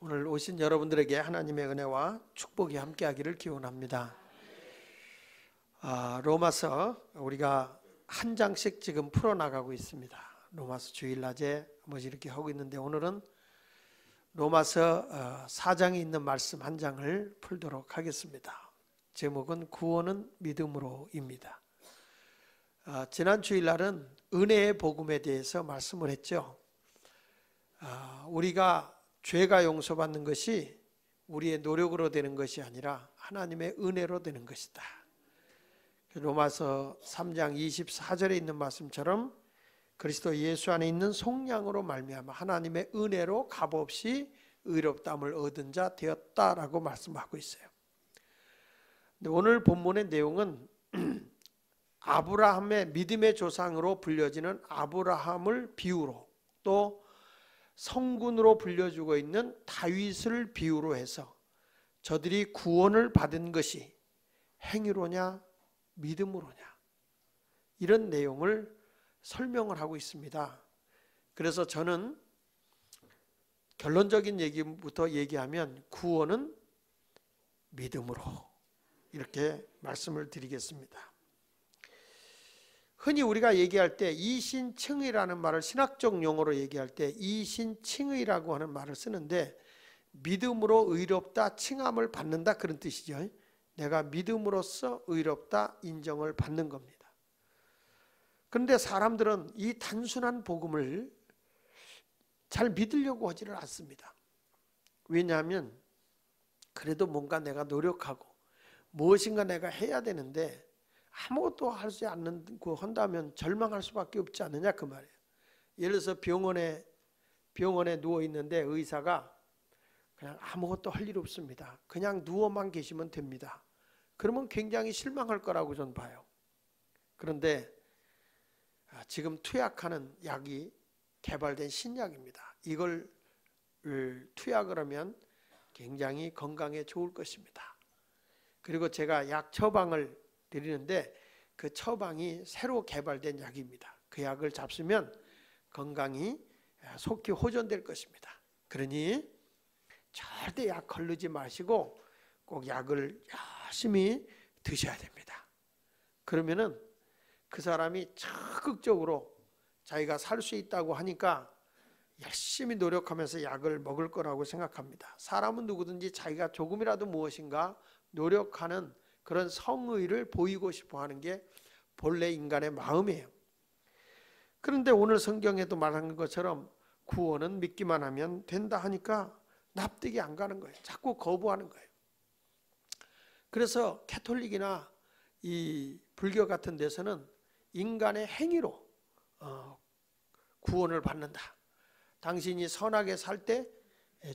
오늘 오신 여러분들에게 하나님의 은혜와 축복이 함께하기를 기원합니다. 로마서 우리가 한 장씩 지금 풀어나가고 있습니다. 로마서 주일낮에 이렇게 하고 있는데 오늘은 로마서 4장에 있는 말씀 한 장을 풀도록 하겠습니다. 제목은 구원은 믿음으로입니다. 지난 주일날은 은혜의 복음에 대해서 말씀을 했죠. 우리가 죄가 용서받는 것이 우리의 노력으로 되는 것이 아니라 하나님의 은혜로 되는 것이다. 로마서 3장 24절에 있는 말씀처럼 그리스도 예수 안에 있는 속량으로 말미암아 하나님의 은혜로 값없이 의롭다함을 얻은 자 되었다라고 말씀하고 있어요. 근데 오늘 본문의 내용은 아브라함의 믿음의 조상으로 불려지는 아브라함을 비유로 또 성군으로 불려주고 있는 다윗을 비유로 해서 저들이 구원을 받은 것이 행위로냐 믿음으로냐 이런 내용을 설명을 하고 있습니다. 그래서 저는 결론적인 얘기부터 얘기하면 구원은 믿음으로 이렇게 말씀을 드리겠습니다. 흔히 우리가 얘기할 때 이신칭의라는 말을 신학적 용어로 얘기할 때 이신칭의라고 하는 말을 쓰는데 믿음으로 의롭다 칭함을 받는다 그런 뜻이죠. 내가 믿음으로써 의롭다 인정을 받는 겁니다. 그런데 사람들은 이 단순한 복음을 잘 믿으려고 하지를 않습니다. 왜냐하면 그래도 뭔가 내가 노력하고 무엇인가 내가 해야 되는데 아무것도 하지 않고 한다면 절망할 수밖에 없지 않느냐 그 말이에요. 예를 들어서 병원에 누워 있는데 의사가 그냥 아무것도 할 일 없습니다. 그냥 누워만 계시면 됩니다. 그러면 굉장히 실망할 거라고 저는 봐요. 그런데 지금 투약하는 약이 개발된 신약입니다. 이걸 투약을 하면 굉장히 건강에 좋을 것입니다. 그리고 제가 약 처방을 드리는데 그 처방이 새로 개발된 약입니다. 그 약을 잡수면 건강이 속히 호전될 것입니다. 그러니 절대 약 거르지 마시고 꼭 약을 열심히 드셔야 됩니다. 그러면은 그 사람이 적극적으로 자기가 살 수 있다고 하니까 열심히 노력하면서 약을 먹을 거라고 생각합니다. 사람은 누구든지 자기가 조금이라도 무엇인가 노력하는 그런 성의를 보이고 싶어 하는 게 본래 인간의 마음이에요. 그런데 오늘 성경에도 말한 것처럼 구원은 믿기만 하면 된다 하니까 납득이 안 가는 거예요. 자꾸 거부하는 거예요. 그래서 캐톨릭이나 이 불교 같은 데서는 인간의 행위로 구원을 받는다. 당신이 선하게 살 때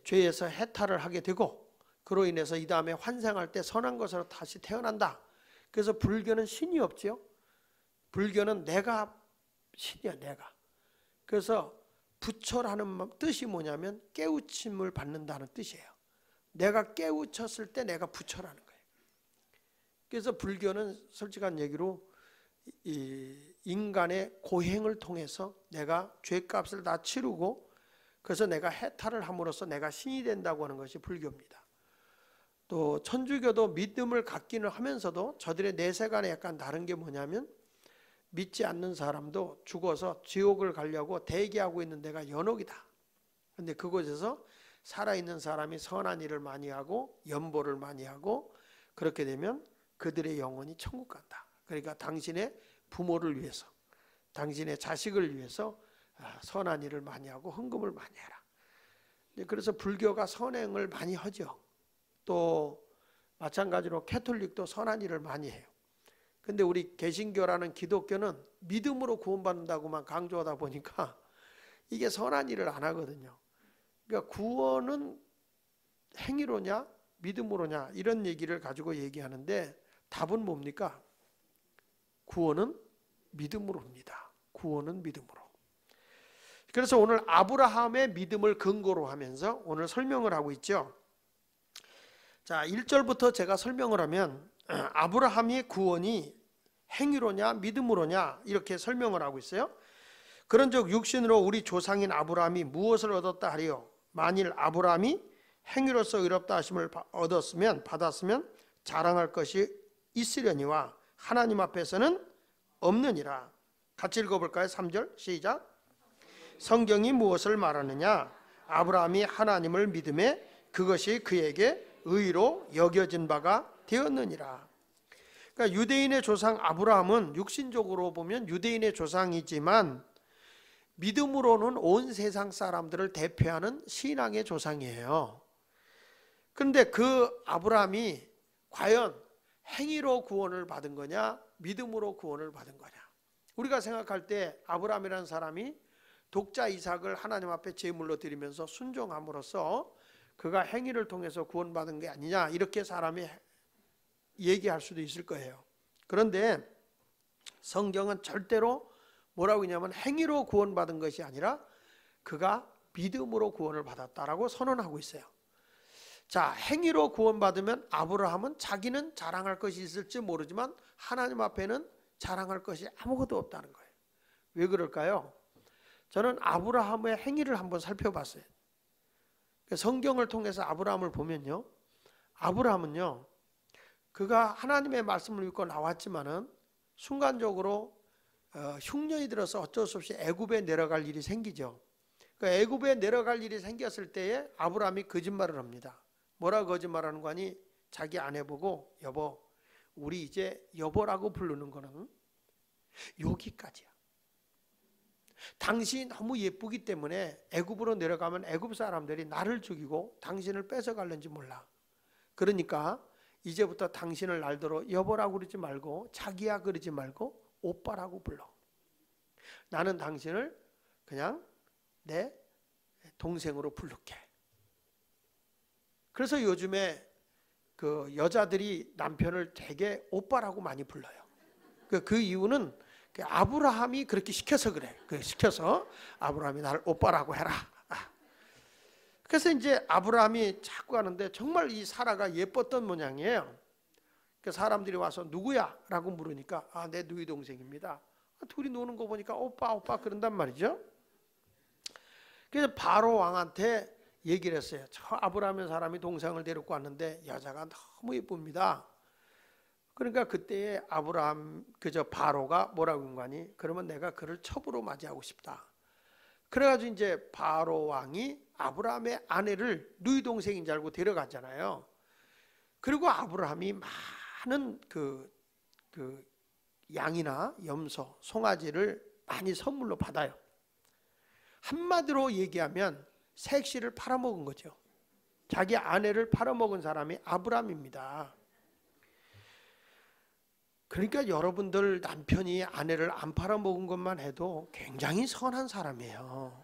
죄에서 해탈을 하게 되고 그로 인해서 이 다음에 환생할 때 선한 것으로 다시 태어난다. 그래서 불교는 신이 없죠. 불교는 내가 신이야 내가. 그래서 부처라는 뜻이 뭐냐면 깨우침을 받는다는 뜻이에요. 내가 깨우쳤을 때 내가 부처라는 거예요. 그래서 불교는 솔직한 얘기로 이 인간의 고행을 통해서 내가 죄값을 다 치르고 그래서 내가 해탈을 함으로써 내가 신이 된다고 하는 것이 불교입니다. 또 천주교도 믿음을 갖기는 하면서도 저들의 내세관에 약간 다른 게 뭐냐면 믿지 않는 사람도 죽어서 지옥을 가려고 대기하고 있는 데가 연옥이다. 그런데 그곳에서 살아있는 사람이 선한 일을 많이 하고 연보를 많이 하고 그렇게 되면 그들의 영혼이 천국 간다. 그러니까 당신의 부모를 위해서 당신의 자식을 위해서 선한 일을 많이 하고 헌금을 많이 해라. 그래서 불교가 선행을 많이 하죠. 또 마찬가지로 캐톨릭도 선한 일을 많이 해요. 근데 우리 개신교라는 기독교는 믿음으로 구원받는다고만 강조하다 보니까 이게 선한 일을 안 하거든요. 그러니까 구원은 행위로냐 믿음으로냐 이런 얘기를 가지고 얘기하는데 답은 뭡니까? 구원은 믿음으로입니다. 구원은 믿음으로. 그래서 오늘 아브라함의 믿음을 근거로 하면서 오늘 설명을 하고 있죠. 자, 1절부터 제가 설명을 하면 아브라함의 구원이 행위로냐 믿음으로냐 이렇게 설명을 하고 있어요. 그런즉 육신으로 우리 조상인 아브라함이 무엇을 얻었다 하리요? 만일 아브라함이 행위로서 의롭다 하심을 받았으면 자랑할 것이 있으려니와 하나님 앞에서는 없느니라. 같이 읽어볼까요? 3절 시작. 성경이 무엇을 말하느냐? 아브라함이 하나님을 믿음에 그것이 그에게 의로 여겨진 바가 되었느니라. 그러니까 유대인의 조상 아브라함은 육신적으로 보면 유대인의 조상이지만 믿음으로는 온 세상 사람들을 대표하는 신앙의 조상이에요. 그런데 그 아브라함이 과연 행위로 구원을 받은 거냐, 믿음으로 구원을 받은 거냐? 우리가 생각할 때 아브라함이라는 사람이 독자 이삭을 하나님 앞에 제물로 드리면서 순종함으로써 그가 행위를 통해서 구원받은 게 아니냐, 이렇게 사람이 얘기할 수도 있을 거예요. 그런데 성경은 절대로 뭐라고 했냐면 행위로 구원받은 것이 아니라 그가 믿음으로 구원을 받았다라고 선언하고 있어요. 자, 행위로 구원받으면 아브라함은 자기는 자랑할 것이 있을지 모르지만 하나님 앞에는 자랑할 것이 아무것도 없다는 거예요. 왜 그럴까요? 저는 아브라함의 행위를 한번 살펴봤어요. 성경을 통해서 아브라함을 보면요, 아브라함은요, 그가 하나님의 말씀을 믿고 나왔지만은 순간적으로 흉년이 들어서 어쩔 수 없이 애굽에 내려갈 일이 생기죠. 그 애굽에 내려갈 일이 생겼을 때에 아브라함이 거짓말을 합니다. 뭐라 거짓말하는 거니? 자기 아내 보고 여보, 우리 이제 여보라고 부르는 거는 여기까지야. 당신이 너무 예쁘기 때문에 애굽으로 내려가면 애굽 사람들이 나를 죽이고 당신을 뺏어갈는지 몰라. 그러니까 이제부터 당신을 날더러 여보라고 그러지 말고 자기야 그러지 말고 오빠라고 불러. 나는 당신을 그냥 내 동생으로 부를게. 그래서 요즘에 그 여자들이 남편을 되게 오빠라고 많이 불러요. 그 이유는 아브라함이 그렇게 시켜서 그래. 시켜서 아브라함이 나를 오빠라고 해라. 그래서 이제 아브라함이 자꾸 하는데 정말 이 사라가 예뻤던 모양이에요. 그 사람들이 와서 누구야? 라고 물으니까 내 누이 동생입니다. 둘이 노는 거 보니까 오빠 그런단 말이죠. 그래서 바로 왕한테 얘기를 했어요. 저 아브라함의 사람이 동생을 데리고 왔는데 여자가 너무 예쁩니다. 그러니까 그때에 아브라함 바로가 뭐라고 한 거니? 그러면 내가 그를 첩으로 맞이하고 싶다. 그래가지고 이제 바로 왕이 아브라함의 아내를 누이 동생인 줄 알고 데려갔잖아요. 그리고 아브라함이 많은 그 양이나 염소, 송아지를 많이 선물로 받아요. 한마디로 얘기하면 색시를 팔아먹은 거죠. 자기 아내를 팔아먹은 사람이 아브라함입니다. 그러니까 여러분들 남편이 아내를 안 팔아먹은 것만 해도 굉장히 선한 사람이에요.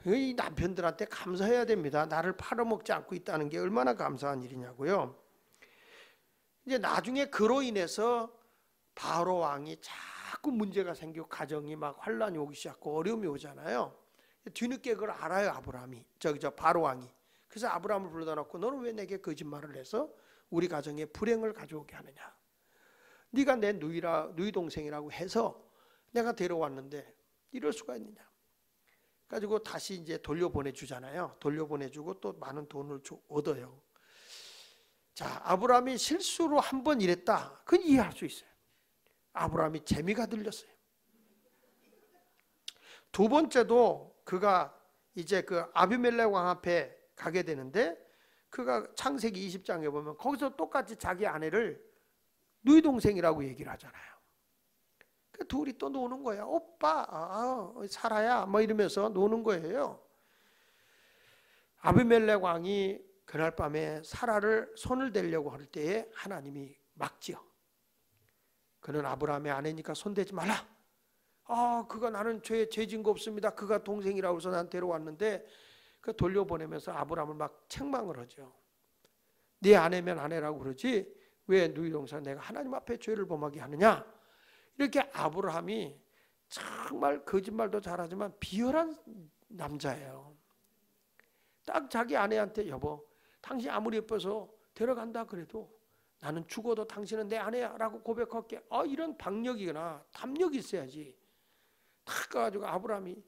이 남편들한테 감사해야 됩니다. 나를 팔아먹지 않고 있다는 게 얼마나 감사한 일이냐고요. 이제 나중에 그로 인해서 바로 왕이 자꾸 문제가 생기고 가정이 막 환란이 오기 시작하고 어려움이 오잖아요. 뒤늦게 그걸 알아요, 아브라함이. 바로 왕이. 그래서 아브라함을 불러다 놓고 너는 왜 내게 거짓말을 해서 우리 가정에 불행을 가져오게 하느냐. 네가 내 누이 동생이라고 해서 내가 데려왔는데 이럴 수가 있느냐. 가지고 다시 이제 돌려보내 주잖아요. 돌려보내주고 또 많은 돈을 얻어요. 자, 아브라함이 실수로 한 번 이랬다. 그건 이해할 수 있어요. 아브라함이 재미가 들렸어요. 두 번째도 그가 이제 그 아비멜렉 왕 앞에 가게 되는데 그가 창세기 20장에 보면 거기서 똑같이 자기 아내를 누이 동생이라고 얘기를 하잖아요. 그 둘이 또 노는 거야. 오빠, 사라야, 뭐 이러면서 노는 거예요. 아비멜렉 왕이 그날 밤에 사라를 손을 대려고 할 때에 하나님이 막지요. 그는 아브라함의 아내니까 손대지 말라. 그가 나는 죄진 거 없습니다. 그가 동생이라고 해서 난 데려왔는데 그 돌려보내면서 아브라함을 막 책망을 하죠. 네 아내면 아내라고 그러지 왜 누이 동생 내가 하나님 앞에 죄를 범하게 하느냐. 이렇게 아브라함이 정말 거짓말도 잘하지만 비열한 남자예요. 딱 자기 아내한테 여보 당신 아무리 예뻐서 데려간다 그래도 나는 죽어도 당신은 내 아내야 라고 고백할게. 이런 박력이거나 담력이 있어야지. 딱 가가지고 아브라함이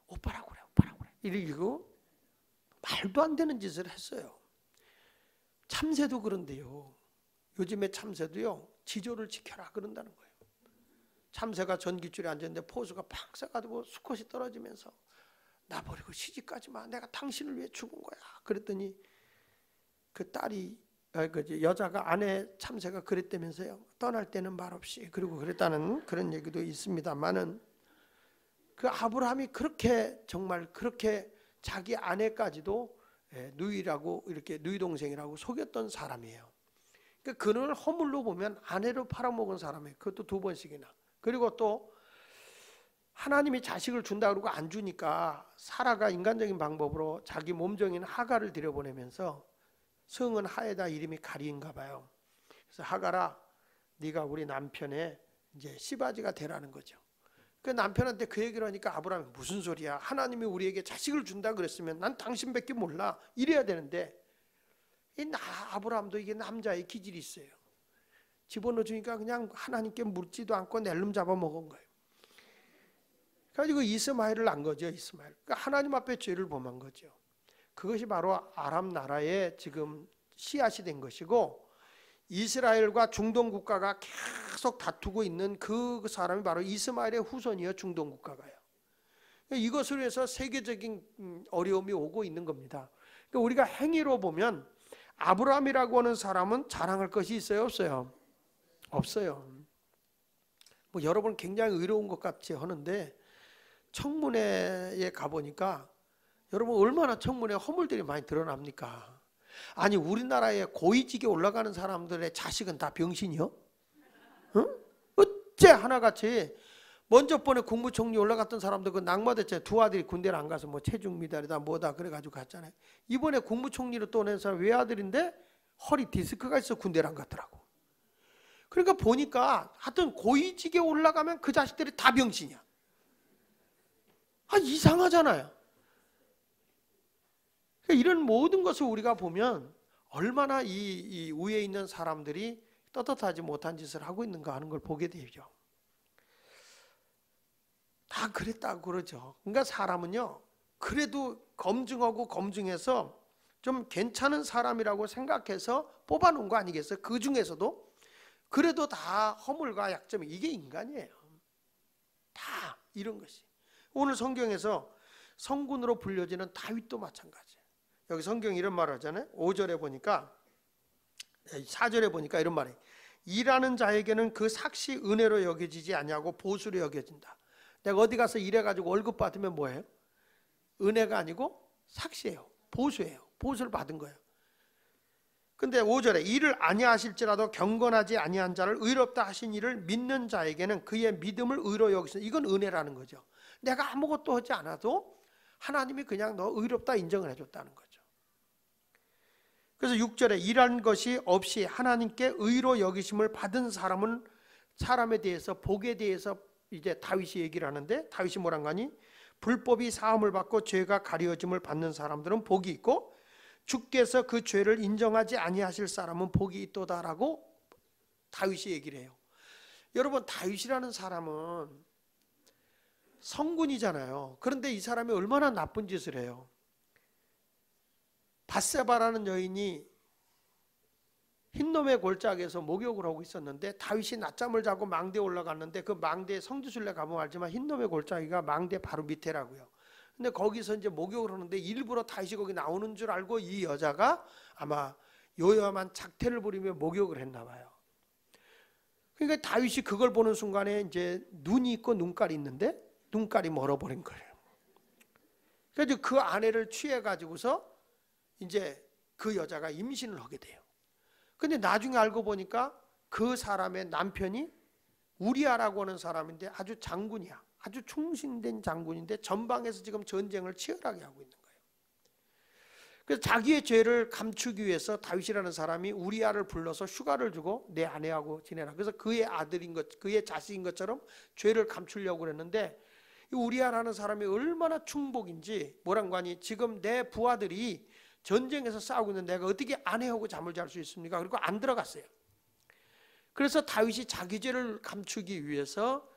오빠라고 그래 이러고 말도 안 되는 짓을 했어요. 참새도 그런데요. 요즘에 참새도요. 지조를 지켜라 그런다는 거예요. 참새가 전깃줄에 앉았는데 포수가 팍 쏴가지고 수컷이 떨어지면서 나 버리고 시집가지 마. 내가 당신을 위해 죽은 거야. 그랬더니 그 딸이 그 여자가 아내 참새가 그랬다면서요. 떠날 때는 말없이 그리고 그랬다는 그런 얘기도 있습니다만은 그 아브라함이 그렇게 정말 그렇게 자기 아내까지도 누이라고 이렇게 누이 동생이라고 속였던 사람이에요. 그러니까 그를 허물로 보면 아내로 팔아먹은 사람이에요. 그것도 2번씩이나. 그리고 또 하나님이 자식을 준다 그러고 안 주니까 사라가 인간적인 방법으로 자기 몸종인 하가를 들여보내면서 성은 하에다 이름이 가리인가 봐요. 그래서 하가라 네가 우리 남편의 이제 씨바지가 되라는 거죠. 그 남편한테 그 얘기를 하니까 아브라함이 무슨 소리야. 하나님이 우리에게 자식을 준다 그랬으면 난 당신밖에 몰라. 이래야 되는데 아브라함도 이게 남자의 기질이 있어요. 집어넣어 주니까 그냥 하나님께 묻지도 않고 낼름 잡아먹은 거예요. 그래가지고 이스마엘을 낳은 거죠. 이스마엘. 그러니까 하나님 앞에 죄를 범한 거죠. 그것이 바로 아람 나라의 지금 씨앗이 된 것이고 이스라엘과 중동 국가가 계속 다투고 있는 그 사람이 바로 이스마엘의 후손이요. 중동 국가가요. 이것으로 해서 세계적인 어려움이 오고 있는 겁니다. 그러니까 우리가 행위로 보면 아브라함이라고 하는 사람은 자랑할 것이 있어요? 없어요? 없어요. 뭐 여러분 굉장히 의로운 것 같이 하는데 청문회에 가보니까 여러분 얼마나 청문회 허물들이 많이 드러납니까? 아니 우리나라에 고위직에 올라가는 사람들의 자식은 다 병신이요? 응? 어째 하나같이 먼저 번에 국무총리 올라갔던 사람들 그 낙마됐잖아요. 2 아들이 군대를 안 가서 뭐 체중 미달이다 뭐다 그래가지고 갔잖아요. 이번에 국무총리로 또 낸 사람 외아들인데 허리 디스크가 있어 군대를 안 갔더라고. 그러니까 보니까 하여튼 고위직에 올라가면 그 자식들이 다 병신이야. 이상하잖아요. 이런 모든 것을 우리가 보면 얼마나 이 위에 있는 사람들이 떳떳하지 못한 짓을 하고 있는가 하는 걸 보게 되죠. 다 그랬다고 그러죠. 그러니까 사람은요, 그래도 검증하고 검증해서 좀 괜찮은 사람이라고 생각해서 뽑아놓은 거 아니겠어요? 그 중에서도 그래도 다 허물과 약점이 이게 인간이에요. 다 이런 것이. 오늘 성경에서 성군으로 불려지는 다윗도 마찬가지예요. 여기 성경이 이런 말을 하잖아요. 5절에 보니까 4절에 보니까 이런 말이에요. 일하는 자에게는 그 삭시 은혜로 여겨지지 아니하고 보수로 여겨진다. 내가 어디 가서 일해가지고 월급 받으면 뭐예요? 은혜가 아니고 삭시예요. 보수예요. 보수를 받은 거예요. 근데 5절에 일을 아니하실지라도 경건하지 아니한 자를 의롭다 하신 이를 믿는 자에게는 그의 믿음을 의로 여기서 이건 은혜라는 거죠. 내가 아무것도 하지 않아도 하나님이 그냥 너 의롭다 인정을 해줬다는 거죠. 그래서 6절에 일한 것이 없이 하나님께 의로 여기심을 받은 사람은 사람에 대해서 복에 대해서 이제 다윗이 얘기를 하는데 다윗이 뭐란 거니? 불법이 사함을 받고 죄가 가려짐을 받는 사람들은 복이 있고 주께서 그 죄를 인정하지 아니하실 사람은 복이 있도다라고 다윗이 얘기를 해요. 여러분 다윗이라는 사람은 성군이잖아요. 그런데 이 사람이 얼마나 나쁜 짓을 해요. 밧세바라는 여인이 흰놈의 골짜기에서 목욕을 하고 있었는데 다윗이 낮잠을 자고 망대에 올라갔는데 그 망대에 성지순례 가보면 알지만 흰놈의 골짜기가 망대 바로 밑에라고요. 근데 거기서 이제 목욕을 하는데 일부러 다윗이 거기 나오는 줄 알고 이 여자가 아마 요염한 작태를 부리며 목욕을 했나 봐요. 그러니까 다윗이 그걸 보는 순간에 이제 눈이 있고 눈깔이 있는데 눈깔이 멀어버린 거예요. 그래서 그 아내를 취해가지고서 이제 그 여자가 임신을 하게 돼요. 근데 나중에 알고 보니까 그 사람의 남편이 우리아라고 하는 사람인데 아주 장군이야. 아주 충신된 장군인데 전방에서 지금 전쟁을 치열하게 하고 있는 거예요. 그래서 자기의 죄를 감추기 위해서 다윗이라는 사람이 우리아를 불러서 휴가를 주고 내 아내하고 지내라. 그래서 그의 아들인 것, 그의 자식인 것처럼 죄를 감추려고 그랬는데 이 우리아라는 사람이 얼마나 충복인지 뭐란 거 아니? 지금 내 부하들이 전쟁에서 싸우고 있는데 내가 어떻게 아내하고 잠을 잘 수 있습니까? 그리고 안 들어갔어요. 그래서 다윗이 자기 죄를 감추기 위해서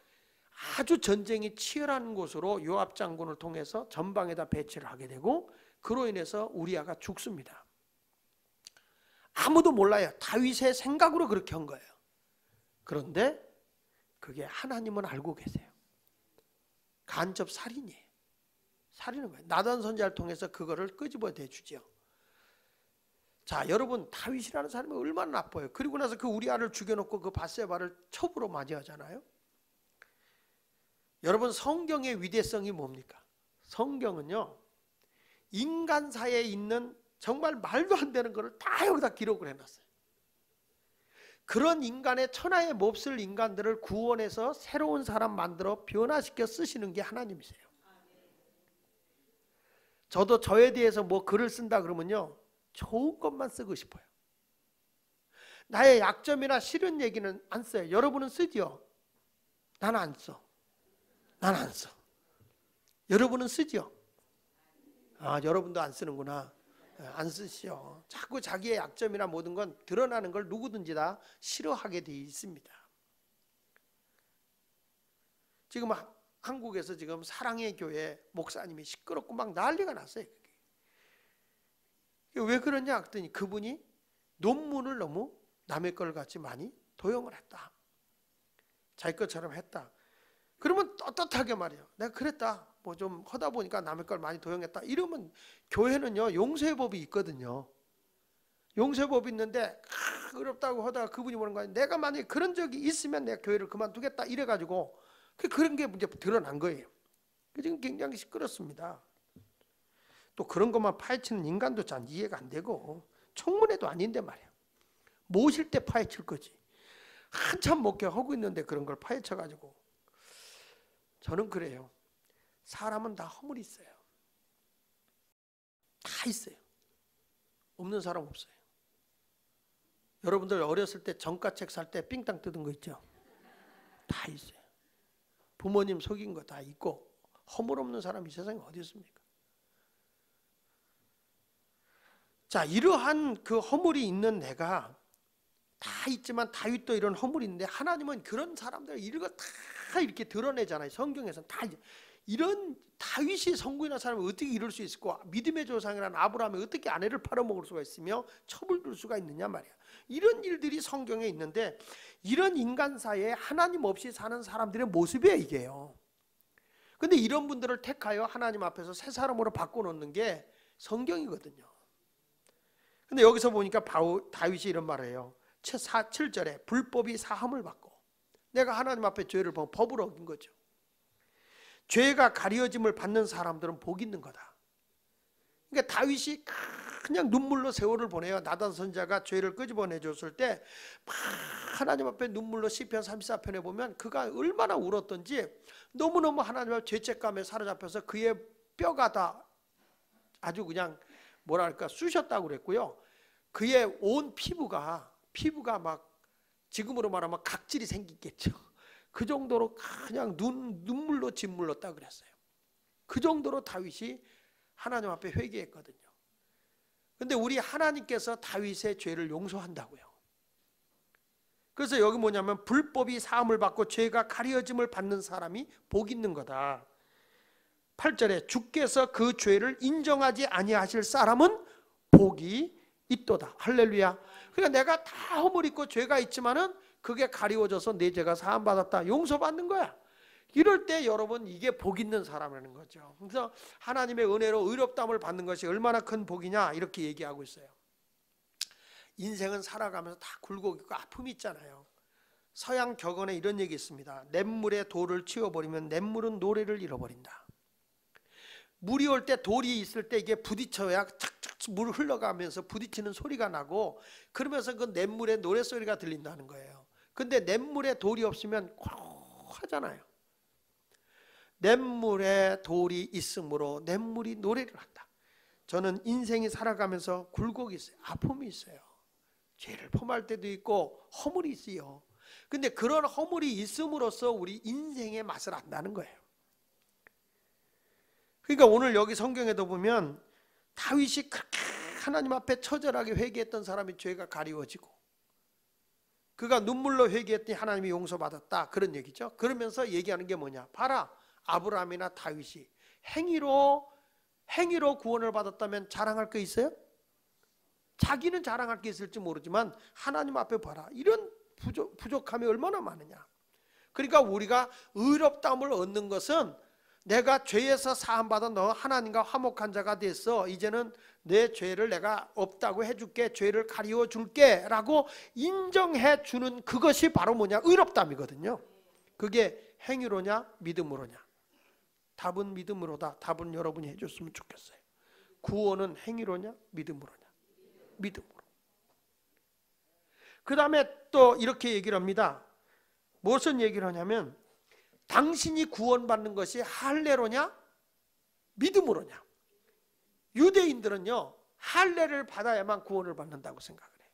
아주 전쟁이 치열한 곳으로 요압 장군을 통해서 전방에다 배치를 하게 되고 그로 인해서 우리아가 죽습니다. 아무도 몰라요. 다윗의 생각으로 그렇게 한 거예요. 그런데 그게 하나님은 알고 계세요. 간접 살인이에요. 살인은 거예요. 나단 선지자를 통해서 그거를 끄집어내 주죠. 자, 여러분, 다윗이라는 사람이 얼마나 나빠요. 그리고 나서 그 우리아를 죽여놓고 그 밧세바를 첩으로 맞이하잖아요. 여러분, 성경의 위대성이 뭡니까? 성경은요, 인간사에 있는 정말 말도 안 되는 것을 다 여기다 기록을 해놨어요. 그런 인간의 천하에 몹쓸 인간들을 구원해서 새로운 사람 만들어 변화시켜 쓰시는 게 하나님이세요. 저도 저에 대해서 뭐 글을 쓴다 그러면요, 좋은 것만 쓰고 싶어요. 나의 약점이나 싫은 얘기는 안 써요. 여러분은 쓰죠? 나는 안 써. 나는 안 써. 여러분은 쓰죠? 아, 여러분도 안 쓰는구나. 안 쓰시오. 자꾸 자기의 약점이나 모든 건 드러나는 걸 누구든지 다 싫어하게 되어 있습니다. 지금 한국에서 지금 사랑의 교회 목사님이 시끄럽고 막 난리가 났어요. 왜 그러냐 했더니 그분이 논문을 너무 남의 걸 같이 많이 도용을 했다. 자기 것처럼 했다. 그러면 떳떳하게 말해요. 내가 그랬다. 뭐 좀 하다 보니까 남의 걸 많이 도용했다. 이러면 교회는요, 용서의 법이 있거든요. 용서의 법이 있는데 어렵다고 하다가 그분이 뭐는 거야. 내가 만약에 그런 적이 있으면 내가 교회를 그만두겠다. 이래가지고 그런 게 이제 드러난 거예요. 지금 굉장히 시끄럽습니다. 또 그런 것만 파헤치는 인간도 잘 이해가 안 되고 청문회도 아닌데 말이야. 모실 때 파헤칠 거지. 한참 목회하고 있는데 그런 걸 파헤쳐가지고. 저는 그래요. 사람은 다 허물이 있어요. 다 있어요. 없는 사람 없어요. 여러분들 어렸을 때 정가책 살 때 삥땅 뜯은 거 있죠? 다 있어요. 부모님 속인 거 다 있고 허물 없는 사람이 세상에 어디 있습니까? 자, 이러한 그 허물이 있는 내가 다 있지만 다윗도 이런 허물이 있는데 하나님은 그런 사람들 이런 거 다 이렇게 드러내잖아요. 성경에서는 다 이런 다윗이 성군이나 사람이 어떻게 이럴 수 있을까? 믿음의 조상이라는 아브라함이 어떻게 아내를 팔아먹을 수가 있으며 첩을 둘 수가 있느냐 말이야. 이런 일들이 성경에 있는데 이런 인간사에 하나님 없이 사는 사람들의 모습이에요, 이게요. 근데 이런 분들을 택하여 하나님 앞에서 새 사람으로 바꿔놓는 게 성경이거든요. 근데 여기서 보니까 다윗이 이런 말을 해요. 7절에 불법이 사함을 받고, 내가 하나님 앞에 죄를 보면 법을 어긴 거죠. 죄가 가려짐을 받는 사람들은 복이 있는 거다. 그러니까 다윗이 그냥 눈물로 세월을 보내요. 나단 선지자가 죄를 끄집어내 줬을 때 하나님 앞에 눈물로 시편 34편에 보면 그가 얼마나 울었던지 너무너무 하나님 앞에 죄책감에 사로잡혀서 그의 뼈가 다 아주 그냥 뭐랄까 쑤셨다고 그랬고요. 그의 온 피부가 막 지금으로 말하면 각질이 생기겠죠. 그 정도로 그냥 눈물로 짓물렀다 그랬어요. 그 정도로 다윗이 하나님 앞에 회개했거든요. 근데 우리 하나님께서 다윗의 죄를 용서한다고요. 그래서 여기 뭐냐면 불법이 사함을 받고 죄가 가려짐을 받는 사람이 복 있는 거다. 8절에 주께서 그 죄를 인정하지 아니하실 사람은 복이 있도다. 할렐루야. 그러니까 내가 다 허물 있고 죄가 있지만은 그게 가리워져서 내 죄가 사함 받았다. 용서받는 거야. 이럴 때 여러분 이게 복 있는 사람이라는 거죠. 그래서 하나님의 은혜로 의롭다함을 받는 것이 얼마나 큰 복이냐 이렇게 얘기하고 있어요. 인생은 살아가면서 다 굴곡 있고 아픔이 있잖아요. 서양 격언에 이런 얘기 있습니다. 냇물에 돌을 치워버리면 냇물은 노래를 잃어버린다. 물이 올 때 돌이 있을 때 이게 부딪혀야 착착 물 흘러가면서 부딪히는 소리가 나고 그러면서 그 냇물에 노래소리가 들린다는 거예요. 근데 냇물에 돌이 없으면 하잖아요. 냇물에 돌이 있으므로 냇물이 노래를 한다. 저는 인생이 살아가면서 굴곡이 있어요. 아픔이 있어요. 죄를 범할 때도 있고 허물이 있어요. 근데 그런 허물이 있음으로써 우리 인생의 맛을 안다는 거예요. 그러니까 오늘 여기 성경에도 보면 다윗이 그렇게 하나님 앞에 처절하게 회개했던 사람이 죄가 가리워지고 그가 눈물로 회개했더니 하나님이 용서받았다 그런 얘기죠. 그러면서 얘기하는 게 뭐냐, 봐라 아브라함이나 다윗이 행위로 행위로 구원을 받았다면 자랑할 게 있어요? 자기는 자랑할 게 있을지 모르지만 하나님 앞에 봐라. 이런 부족함이 얼마나 많으냐. 그러니까 우리가 의롭다함을 얻는 것은 내가 죄에서 사함받아 너 하나님과 화목한 자가 됐어. 이제는 내 죄를 내가 없다고 해줄게. 죄를 가리워 줄게 라고 인정해 주는 그것이 바로 뭐냐? 의롭다함이거든요. 그게 행위로냐 믿음으로냐? 답은 믿음으로다. 답은 여러분이 해줬으면 좋겠어요. 구원은 행위로냐 믿음으로냐? 믿음으로. 그 다음에 또 이렇게 얘기를 합니다. 무슨 얘기를 하냐면 당신이 구원받는 것이 할례로냐 믿음으로냐. 유대인들은요 할례를 받아야만 구원을 받는다고 생각을 해요.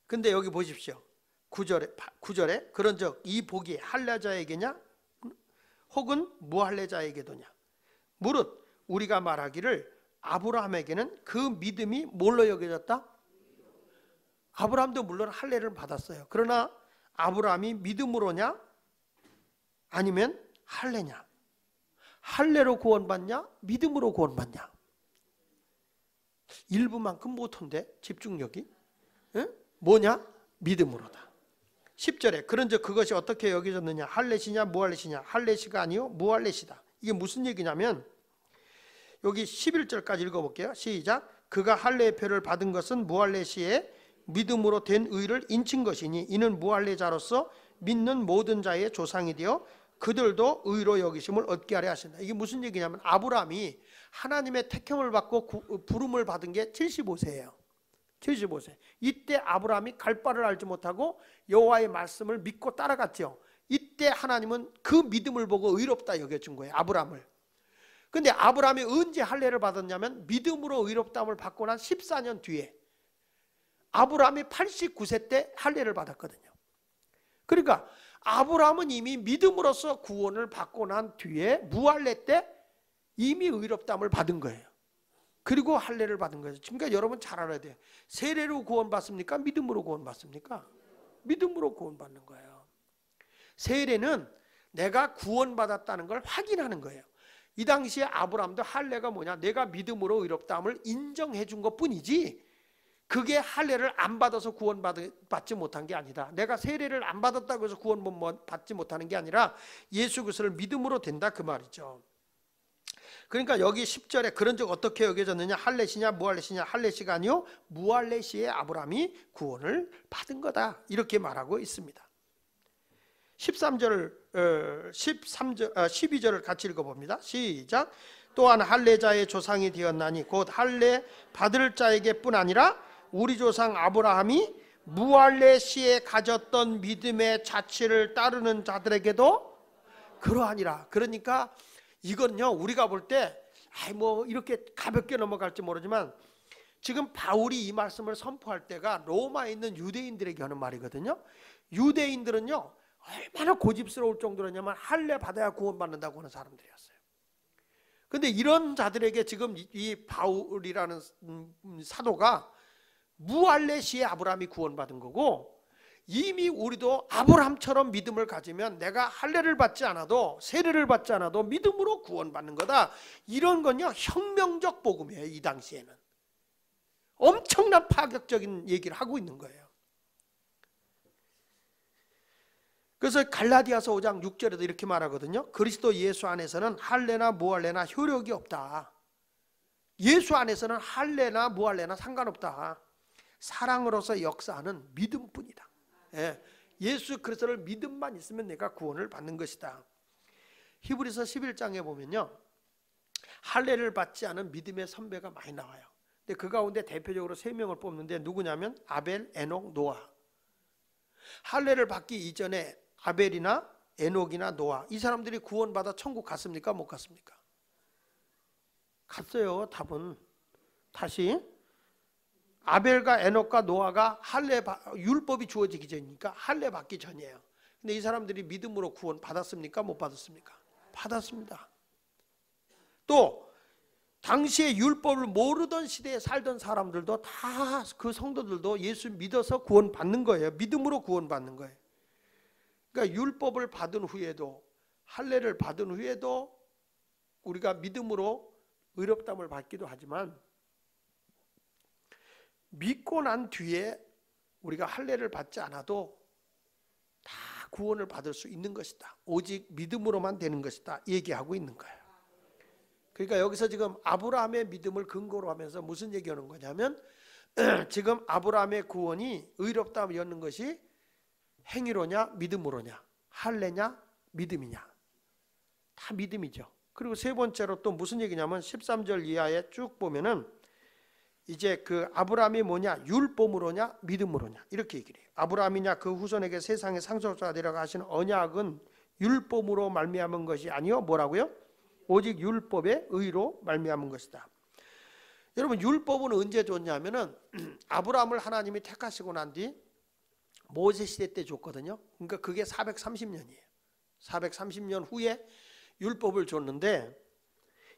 근데 여기 보십시오. 9절에 그런즉 이 복이 할례자에게냐 혹은 무할례자에게도냐. 무릇 우리가 말하기를 아브라함에게는 그 믿음이 뭘로 여겨졌다? 아브라함도 물론 할례를 받았어요. 그러나 아브라함이 믿음으로냐 아니면 할례냐? 할례로 구원받냐 믿음으로 구원받냐? 일부만큼 못한데 집중력이. 응? 뭐냐? 믿음으로다. 10절에 그런즉 그것이 어떻게 여겨졌느냐? 할례시냐 무할례시냐? 할례시가 아니요 무할례시다. 이게 무슨 얘기냐면 여기 11절까지 읽어볼게요. 시작. 그가 할례의 표를 받은 것은 무할례시에 믿음으로 된 의를 인친 것이니 이는 무할례자로서 믿는 모든 자의 조상이 되어 그들도 의로 여기심을 얻게 하려 하신다. 이게 무슨 얘기냐면 아브라함이 하나님의 택함을 받고 부름을 받은 게 75세예요. 75세. 이때 아브라함이 갈 바를 알지 못하고 여호와의 말씀을 믿고 따라갔죠. 이때 하나님은 그 믿음을 보고 의롭다 여겨준 거예요. 아브라함을. 근데 아브라함이 언제 할례를 받았냐면 믿음으로 의롭다함을 받고 난 14년 뒤에 아브라함이 89세 때 할례를 받았거든요. 그러니까 아브라함은 이미 믿음으로써 구원을 받고 난 뒤에 무할례 때 이미 의롭다함을 받은 거예요. 그리고 할례를 받은 거예요. 그러니까 여러분 잘 알아야 돼요. 세례로 구원받습니까? 믿음으로 구원받습니까? 믿음으로 구원받는 거예요. 세례는 내가 구원받았다는 걸 확인하는 거예요. 이 당시에 아브라함도 할례가 뭐냐? 내가 믿음으로 의롭다함을 인정해 준 것뿐이지 그게 할례를 안 받아서 구원받지 못한 게 아니다. 내가 세례를 안 받았다고 해서 구원받지 못하는 게 아니라 예수 그리스도를 믿음으로 된다 그 말이죠. 그러니까 여기 10절에 그런즉 어떻게 여겨졌느냐? 할례시냐 무할례시냐? 할례시가 아니요 무할례시에 아브라함이 구원을 받은 거다. 이렇게 말하고 있습니다. 12절을 같이 읽어봅니다. 시작. 또한 할례자의 조상이 되었나니 곧 할례 받을 자에게 뿐 아니라 우리 조상 아브라함이 무할례 시에 가졌던 믿음의 자취를 따르는 자들에게도 그러하니라. 그러니까 이건요 우리가 볼 때 뭐 이렇게 가볍게 넘어갈지 모르지만 지금 바울이 이 말씀을 선포할 때가 로마에 있는 유대인들에게 하는 말이거든요. 유대인들은요 얼마나 고집스러울 정도냐면 할례 받아야 구원받는다고 하는 사람들이었어요. 근데 이런 자들에게 지금 이 바울이라는 사도가 무할례 시에 아브라함이 구원받은 거고 이미 우리도 아브라함처럼 믿음을 가지면 내가 할례를 받지 않아도 세례를 받지 않아도 믿음으로 구원받는 거다. 이런 건요 혁명적 복음이에요. 이 당시에는 엄청난 파격적인 얘기를 하고 있는 거예요. 그래서 갈라디아서 5장 6절에도 이렇게 말하거든요. 그리스도 예수 안에서는 할례나 무할례나 효력이 없다. 예수 안에서는 할례나 무할례나 상관없다. 사랑으로서 역사하는 믿음뿐이다. 예수 그리스도를 믿음만 있으면 내가 구원을 받는 것이다. 히브리서 11장에 보면요 할례를 받지 않은 믿음의 선배가 많이 나와요. 근데 그 가운데 대표적으로 3명을 뽑는데 누구냐면 아벨, 에녹, 노아. 할례를 받기 이전에 아벨이나 에녹이나 노아 이 사람들이 구원받아 천국 갔습니까? 못 갔습니까? 갔어요. 답은 다시 아벨과 에녹과 노아가 율법이 주어지기 전이니까 할례 받기 전이에요. 근데 이 사람들이 믿음으로 구원 받았습니까? 못 받았습니까? 받았습니다. 또 당시에 율법을 모르던 시대에 살던 사람들도 다 그 성도들도 예수 믿어서 구원 받는 거예요. 믿음으로 구원 받는 거예요. 그러니까 율법을 받은 후에도 할례를 받은 후에도 우리가 믿음으로 의롭다함을 받기도 하지만 믿고 난 뒤에 우리가 할례를 받지 않아도 다 구원을 받을 수 있는 것이다. 오직 믿음으로만 되는 것이다. 얘기하고 있는 거예요. 그러니까 여기서 지금 아브라함의 믿음을 근거로 하면서 무슨 얘기하는 거냐면 지금 아브라함의 구원이 의롭다함이었는 것이 행위로냐 믿음으로냐, 할례냐 믿음이냐. 다 믿음이죠. 그리고 세 번째로 또 무슨 얘기냐면 13절 이하에 쭉 보면은 이제 그 아브라함이 뭐냐, 율법으로냐 믿음으로냐 이렇게 얘기를 해요. 아브라함이냐 그 후손에게 세상의 상속자가 되라고 하신 언약은 율법으로 말미암은 것이 아니요 뭐라고요? 오직 율법의 의로 말미암은 것이다. 여러분 율법은 언제 줬냐면은 아브라함을 하나님이 택하시고 난 뒤 모세 시대 때 줬거든요. 그러니까 그게 430년이에요. 430년 후에 율법을 줬는데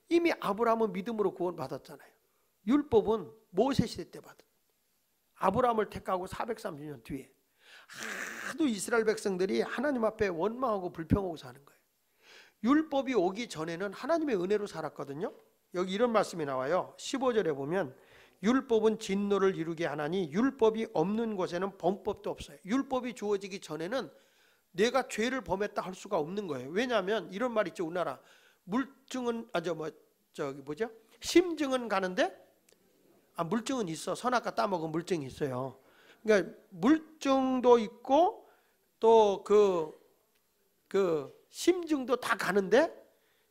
이미 아브라함은 믿음으로 구원받았잖아요. 율법은 모세 시대 때 받았어요. 아브라함을 택하고 430년 뒤에 하도 이스라엘 백성들이 하나님 앞에 원망하고 불평하고 사는 거예요. 율법이 오기 전에는 하나님의 은혜로 살았거든요. 여기 이런 말씀이 나와요. 15절에 보면 율법은 진노를 이루게 하나니 율법이 없는 곳에는 범법도 없어요. 율법이 주어지기 전에는 내가 죄를 범했다 할 수가 없는 거예요. 왜냐하면 이런 말 있죠. 우리나라 물증은 심증은 가는데 물증은 있어. 선악과 따먹은 물증이 있어요. 그러니까 물증도 있고 또 그 심증도 다 가는데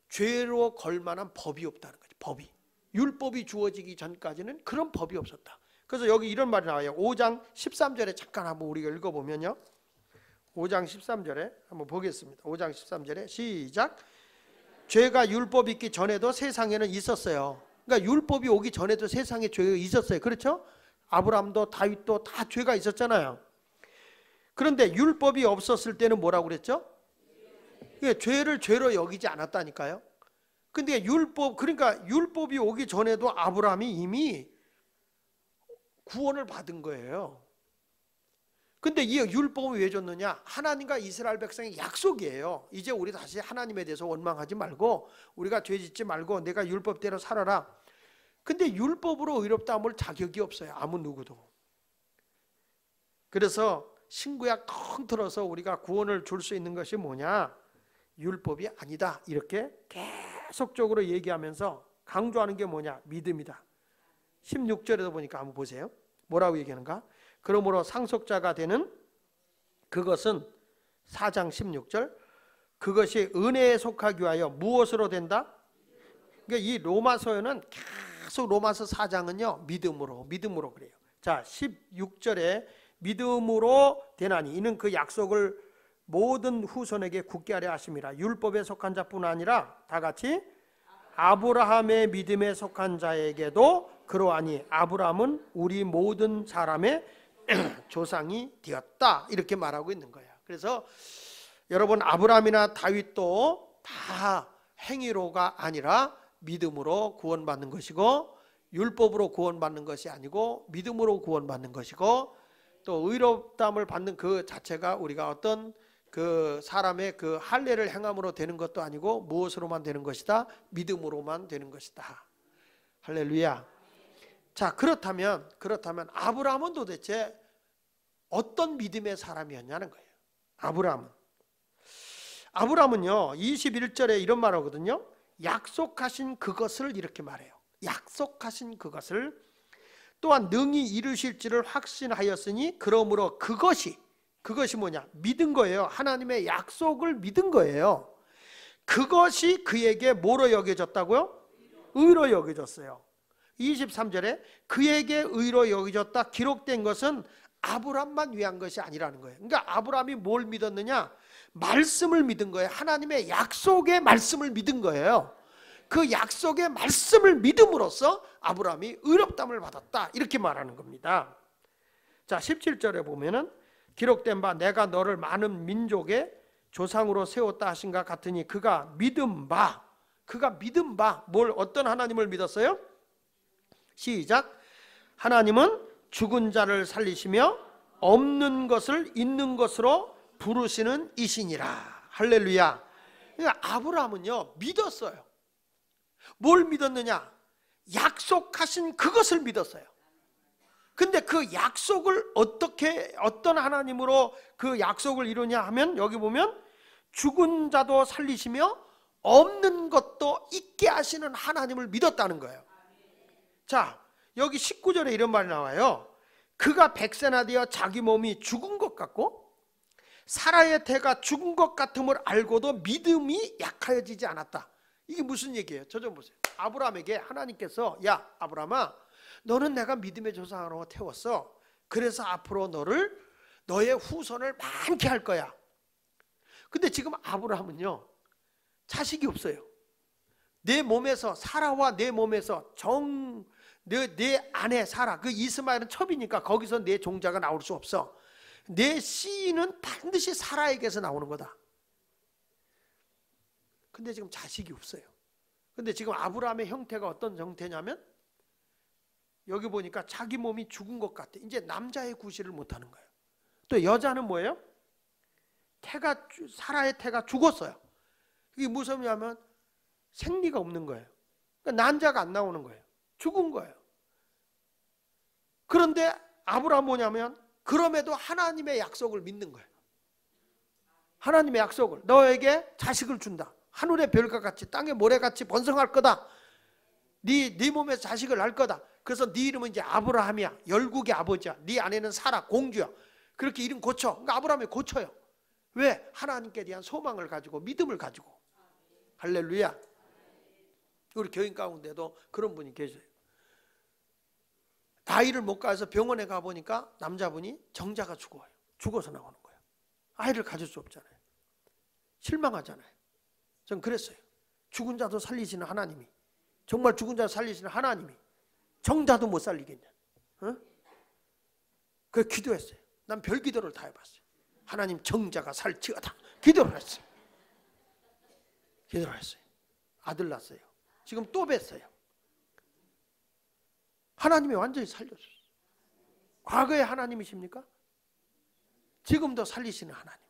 죄로 걸 만한 법이 없다는 거죠. 법이. 율법이 주어지기 전까지는 그런 법이 없었다. 그래서 여기 이런 말이 나와요. 5장 13절에 잠깐 한번 우리가 읽어보면요. 5장 13절에 한번 보겠습니다. 5장 13절에 시작. 죄가 율법이 있기 전에도 세상에는 있었어요. 그러니까 율법이 오기 전에도 세상에 죄가 있었어요. 그렇죠? 아브라함도 다윗도 다 죄가 있었잖아요. 그런데 율법이 없었을 때는 뭐라고 그랬죠? 죄를 죄로 여기지 않았다니까요. 근데 그러니까 율법이 오기 전에도 아브라함이 이미 구원을 받은 거예요. 근데 이 율법은 왜 줬느냐? 하나님과 이스라엘 백성의 약속이에요. 이제 우리 다시 하나님에 대해서 원망하지 말고 우리가 죄 짓지 말고 내가 율법대로 살아라. 근데 율법으로 의롭다함을 자격이 없어요. 아무 누구도. 그래서 신구약 통틀어서 우리가 구원을 줄 수 있는 것이 뭐냐? 율법이 아니다. 이렇게 계속적으로 얘기하면서 강조하는 게 뭐냐? 믿음이다. 16절에도 보니까 한번 보세요. 뭐라고 얘기하는가? 그러므로 상속자가 되는 그것은 4장 16절 그것이 은혜에 속하기 위하여 무엇으로 된다? 그러니까 이 로마서에는 계속 로마서 4장은요 믿음으로 그래요. 자 16절에 믿음으로 되나니 이는 그 약속을 모든 후손에게 굳게 하려 하심이라. 율법에 속한 자뿐 아니라 다 같이 아브라함의 믿음에 속한 자에게도 그러하니 아브라함은 우리 모든 사람의 조상이 되었다. 이렇게 말하고 있는 거예요. 그래서 여러분 아브라함이나 다윗도 다 행위로가 아니라 믿음으로 구원받는 것이고 율법으로 구원받는 것이 아니고 믿음으로 구원받는 것이고 또 의롭다함을 받는 그 자체가 우리가 어떤 그 사람의 그 할례를 행함으로 되는 것도 아니고 무엇으로만 되는 것이다? 믿음으로만 되는 것이다. 할렐루야. 자 그렇다면 아브라함은 도대체 어떤 믿음의 사람이었냐는 거예요. 아브라함은요 21절에 이런 말 하거든요. 약속하신 그것을 이렇게 말해요. 약속하신 그것을 또한 능히 이루실지를 확신하였으니 그러므로 그것이 뭐냐? 믿은 거예요. 하나님의 약속을 믿은 거예요. 그것이 그에게 뭐로 여겨졌다고요? 의로 여겨졌어요. 23절에 그에게 의로 여겨졌다 기록된 것은 아브라함만 위한 것이 아니라는 거예요. 그러니까 아브라함이 뭘 믿었느냐? 말씀을 믿은 거예요. 하나님의 약속의 말씀을 믿은 거예요. 그 약속의 말씀을 믿음으로써 아브라함이 의롭다함을 받았다. 이렇게 말하는 겁니다. 자 17절에 보면은 기록된 바 내가 너를 많은 민족의 조상으로 세웠다 하신가 같으니 그가 믿은 바 뭘 어떤 하나님을 믿었어요? 시작. 하나님은 죽은 자를 살리시며 없는 것을 있는 것으로 부르시는 이시니라. 할렐루야. 그러니까 아브라함은요 믿었어요. 뭘 믿었느냐? 약속하신 그것을 믿었어요. 근데 그 약속을 어떤 하나님으로 그 약속을 이루냐 하면, 여기 보면 죽은 자도 살리시며 없는 것도 있게 하시는 하나님을 믿었다는 거예요. 자, 여기 19절에 이런 말이 나와요. 그가 백세나 되어 자기 몸이 죽은 것 같고 사라의 태가 죽은 것 같음을 알고도 믿음이 약하여지지 않았다. 이게 무슨 얘기예요? 저 좀 보세요. 아브라함에게 하나님께서, 야 아브라함아, 너는 내가 믿음의 조상으로 태웠어. 그래서 앞으로 너의 후손을 많게 할 거야. 근데 지금 아브라함은요, 자식이 없어요. 내 몸에서, 사라와 내 몸에서 내 아내 사라, 그 이스마엘은 첩이니까 거기서 내 종자가 나올 수 없어. 내 씨는 반드시 사라에게서 나오는 거다. 근데 지금 자식이 없어요. 근데 지금 아브라함의 형태가 어떤 형태냐면, 여기 보니까 자기 몸이 죽은 것 같아. 이제 남자의 구실을 못하는 거예요. 또 여자는 뭐예요? 사라의 태가 죽었어요. 이게 무슨 소리냐면 생리가 없는 거예요. 그러니까 난자가 안 나오는 거예요. 죽은 거예요. 그런데 아브라함 뭐냐면, 그럼에도 하나님의 약속을 믿는 거예요. 하나님의 약속을, 너에게 자식을 준다. 하늘의 별과 같이 땅의 모래같이 번성할 거다. 네 몸에서 자식을 낳을 거다. 그래서 네 이름은 이제 아브라함이야. 열국의 아버지야. 네 아내는 사라, 공주야. 그렇게 이름 고쳐. 그러니까 아브라함이 고쳐요. 왜? 하나님께 대한 소망을 가지고, 믿음을 가지고. 할렐루야. 우리 교인 가운데도 그런 분이 계세요. 아이를 못 가서 병원에 가보니까 남자분이 정자가 죽어요. 죽어서 나오는 거예요. 아이를 가질 수 없잖아요. 실망하잖아요. 전 그랬어요. 죽은 자도 살리시는 하나님이, 정말 죽은 자도 살리시는 하나님이 정자도 못 살리겠냐? 어? 그래서 기도했어요. 난 별 기도를 다 해봤어요. 하나님, 정자가 살지어다. 기도를 했어요. 기도를 했어요. 아들 낳았어요. 지금 또 뵀어요. 하나님이 완전히 살려줬어요. 과거의 하나님이십니까? 지금도 살리시는 하나님.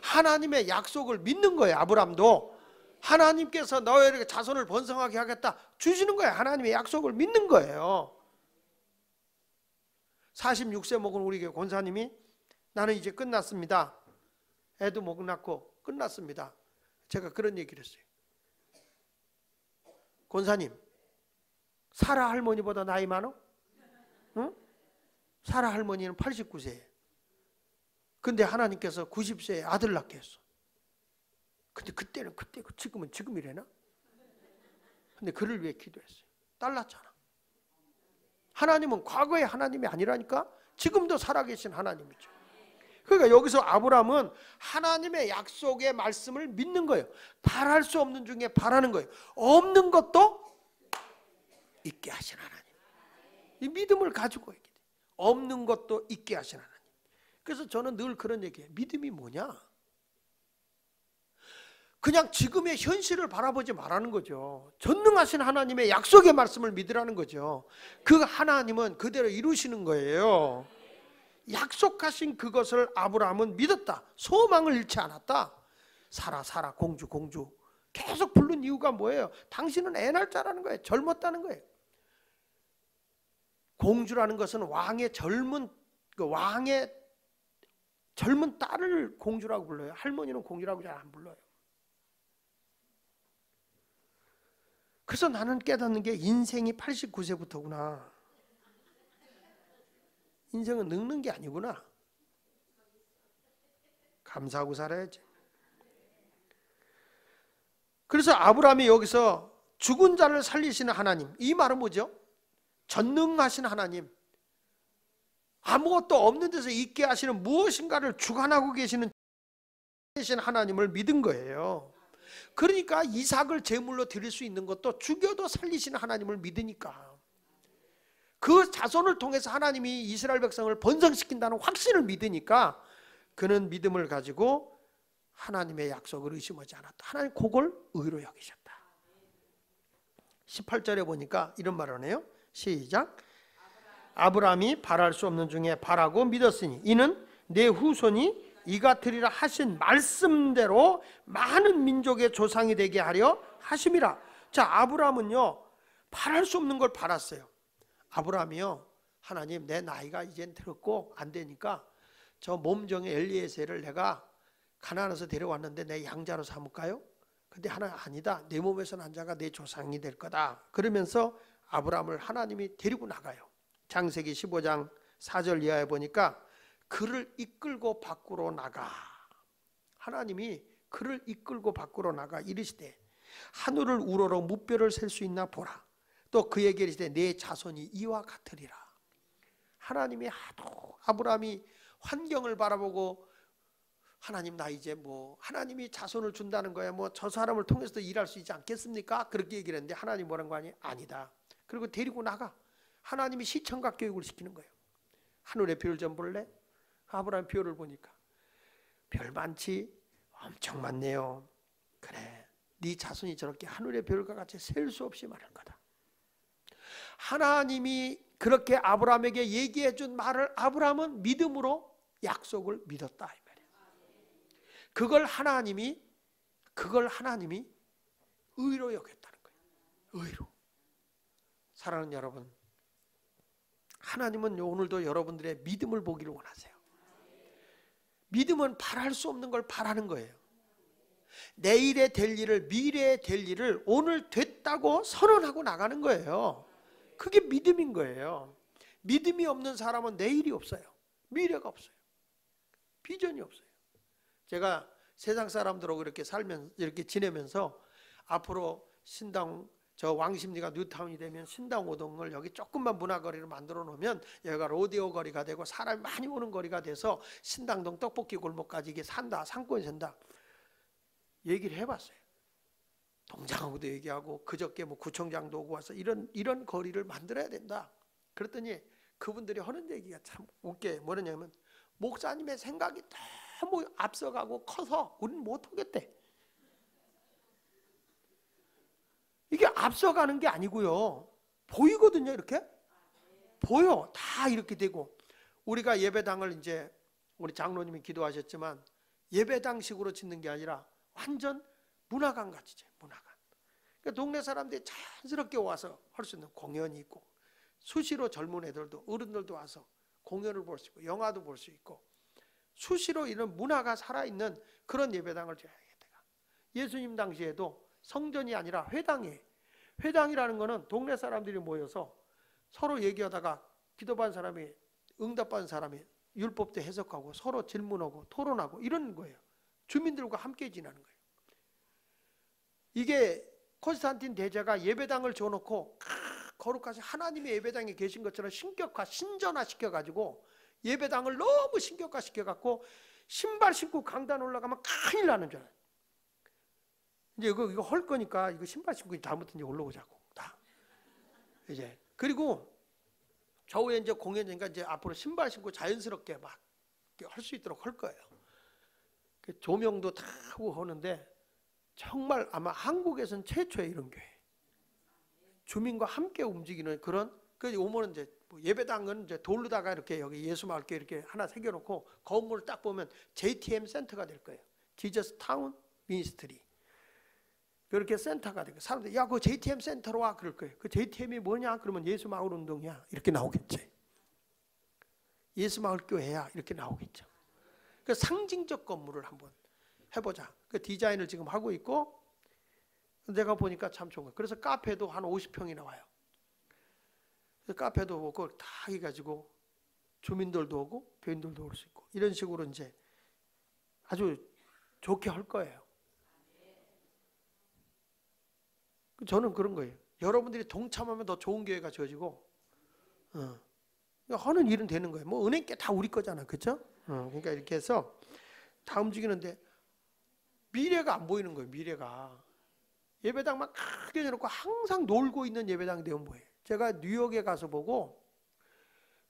하나님의 약속을 믿는 거예요. 아브라함도 하나님께서 너에게 자손을 번성하게 하겠다 주시는 거예요. 하나님의 약속을 믿는 거예요. 46세 먹은 우리 교회 권사님이, 나는 이제 끝났습니다. 애도 못 낳고 끝났습니다. 제가 그런 얘기를 했어요. 권사님, 사라 할머니보다 나이 많어? 응? 사라 할머니는 89세예요. 근데 하나님께서 90세에 아들 낳게 했어. 근데 그때는 그때고 지금은 지금이래나? 근데 그를 위해 기도했어요. 딸 낳잖아. 하나님은 과거의 하나님이 아니라니까, 지금도 살아계신 하나님이죠. 그러니까 여기서 아브라함은 하나님의 약속의 말씀을 믿는 거예요. 바랄 수 없는 중에 바라는 거예요. 없는 것도 있게 하신 하나님. 이 믿음을 가지고 있게 돼. 없는 것도 있게 하신 하나님. 그래서 저는 늘 그런 얘기해요. 믿음이 뭐냐? 그냥 지금의 현실을 바라보지 말라는 거죠. 전능하신 하나님의 약속의 말씀을 믿으라는 거죠. 그 하나님은 그대로 이루시는 거예요. 약속하신 그것을 아브라함은 믿었다. 소망을 잃지 않았다. 사라 공주 계속 부른 이유가 뭐예요? 당신은 애 낳을 자라는 거예요. 젊었다는 거예요. 공주라는 것은 왕의 젊은 딸을 공주라고 불러요. 할머니는 공주라고 잘 안 불러요. 그래서 나는 깨닫는 게 인생이 89세부터구나. 인생은 늙는 게 아니구나. 감사하고 살아야지. 그래서 아브라함이 여기서 죽은 자를 살리시는 하나님, 이 말은 뭐죠? 전능하신 하나님, 아무것도 없는 데서 있게 하시는 무엇인가를 주관하고 계시는 하나님을 믿은 거예요. 그러니까 이삭을 제물로 드릴 수 있는 것도 죽여도 살리시는 하나님을 믿으니까, 그 자손을 통해서 하나님이 이스라엘 백성을 번성시킨다는 확신을 믿으니까 그는 믿음을 가지고 하나님의 약속을 의심하지 않았다. 하나님 그걸 의로 여기셨다. 18절에 보니까 이런 말을 하네요. 시작. 아브라함이 바랄 수 없는 중에 바라고 믿었으니 이는 내 후손이 이가 되리라 하신 말씀대로 많은 민족의 조상이 되게 하려 하심이라. 자, 아브라함은요, 바랄 수 없는 걸 바랐어요. 아브라함이요, 하나님, 내 나이가 이젠 들었고 안 되니까 저 몸종의 엘리에셀을 내가 가나안에서 데려왔는데 내 양자로 삼을까요? 근데 하나님, 아니다. 내 몸에서 난 자가 내 조상이 될 거다. 그러면서 아브라함을 하나님이 데리고 나가요. 창세기 15장 4절 이하에 보니까 그를 이끌고 밖으로 나가. 하나님이 그를 이끌고 밖으로 나가 이르시되 하늘을 우러러 무뼈를 셀 수 있나 보라. 또 그에게 이르시되 내 자손이 이와 같으리라. 하나님이 하도 아브라함이 환경을 바라보고 하나님, 나 이제 뭐 하나님이 자손을 준다는 거야, 뭐 저 사람을 통해서도 일할 수 있지 않겠습니까? 그렇게 얘기를 했는데 하나님 뭐라는 거 아니? 아니다. 그리고 데리고 나가. 하나님이 시청각 교육을 시키는 거예요. 하늘의 별 좀 볼래? 아브라함 별을 보니까 별 많지? 엄청 많네요. 그래, 네 자손이 저렇게 하늘의 별과 같이 셀 수 없이 많을 거다. 하나님이 그렇게 아브라함에게 얘기해 준 말을 아브라함은 믿음으로 약속을 믿었다 이 말이에요. 그걸 하나님이 의로 여겼다는 거예요. 의로. 사랑하는 여러분, 하나님은 오늘도 여러분들의 믿음을 보기를 원하세요. 믿음은 바랄 수 없는 걸 바라는 거예요. 내일에 될 일을, 미래에 될 일을 오늘 됐다고 선언하고 나가는 거예요. 그게 믿음인 거예요. 믿음이 없는 사람은 내일이 없어요. 미래가 없어요. 비전이 없어요. 제가 세상 사람들하고 이렇게 살면서, 이렇게 지내면서 앞으로 신당, 저 왕십리가 뉴타운이 되면 신당 오동을 여기 조금만 문화거리를 만들어 놓으면 여기가 로데오 거리가 되고 사람이 많이 오는 거리가 돼서 신당동 떡볶이 골목까지 이게 산다, 상권이 산다 얘기를 해봤어요. 동장하고도 얘기하고 그저께 뭐 구청장도 오고 와서 이런 거리를 만들어야 된다. 그랬더니 그분들이 하는 얘기가 참 웃게 뭐냐면 목사님의 생각이 너무 앞서가고 커서 우리는 못하겠대. 이게 앞서가는 게 아니고요. 보이거든요, 이렇게. 보여. 다 이렇게 되고. 우리가 예배당을 이제 우리 장로님이 기도하셨지만 예배당식으로 짓는 게 아니라 완전 문화관 같이 재 문화관. 그러니까 동네 사람들이 자연스럽게 와서 할 수 있는 공연이 있고 수시로 젊은 애들도 어른들도 와서 공연을 볼 수 있고 영화도 볼 수 있고 수시로 이런 문화가 살아있는 그런 예배당을 줘야겠다. 예수님 당시에도 성전이 아니라 회당이에요. 회당이라는 거는 동네 사람들이 모여서 서로 얘기하다가 기도받은 사람이 응답받은 사람이 율법도 해석하고 서로 질문하고 토론하고 이런 거예요. 주민들과 함께 지내는 거예요. 이게 콘스탄틴 대제가 예배당을 줘놓고 거룩하신 하나님의 예배당에 계신 것처럼 신격화, 신전화 시켜가지고 예배당을 너무 신격화 시켜갖고 신발 신고 강단 올라가면 큰일 나는 줄 알아요. 이제 이거 할 거니까 이거 신발 신고 다음부터 이제 올라오자고 다. 이제 그리고 저후에 이제 공연이니까 이제 앞으로 신발 신고 자연스럽게 막 할 수 있도록 할 거예요. 조명도 다 하고 하는데 정말 아마 한국에서는 최초의 이런 교회. 주민과 함께 움직이는 그런 그 오면은 이제 뭐 예배당은 이제 돌로다가 이렇게 여기 예수마을교회 이렇게 하나 새겨놓고 건물을 딱 보면 JTM 센터가 될 거예요. 지저스 타운 미니스트리. 그렇게 센터가 되고 사람들이 야, 그 JTM 센터로 와 그럴 거예요. 그 JTM이 뭐냐? 그러면 예수마을 운동이야 이렇게 나오겠지. 예수마을 교회야 이렇게 나오겠죠. 그 상징적 건물을 한번 해보자. 그 디자인을 지금 하고 있고 내가 보니까 참 좋은 거예요. 그래서 카페도 한 50평이 나와요. 카페도 오고 다 해가지고 주민들도 오고 교인들도 올 수 있고 이런 식으로 이제 아주 좋게 할 거예요. 저는 그런 거예요. 여러분들이 동참하면 더 좋은 교회가 지어지고 하는 일은 되는 거예요. 뭐 은행께 다 우리 거잖아, 그렇죠? 그러니까 이렇게 해서 다 움직이는데 미래가 안 보이는 거예요. 미래가 예배당만 크게 해놓고 항상 놀고 있는 예배당 되면 뭐예요? 제가 뉴욕에 가서 보고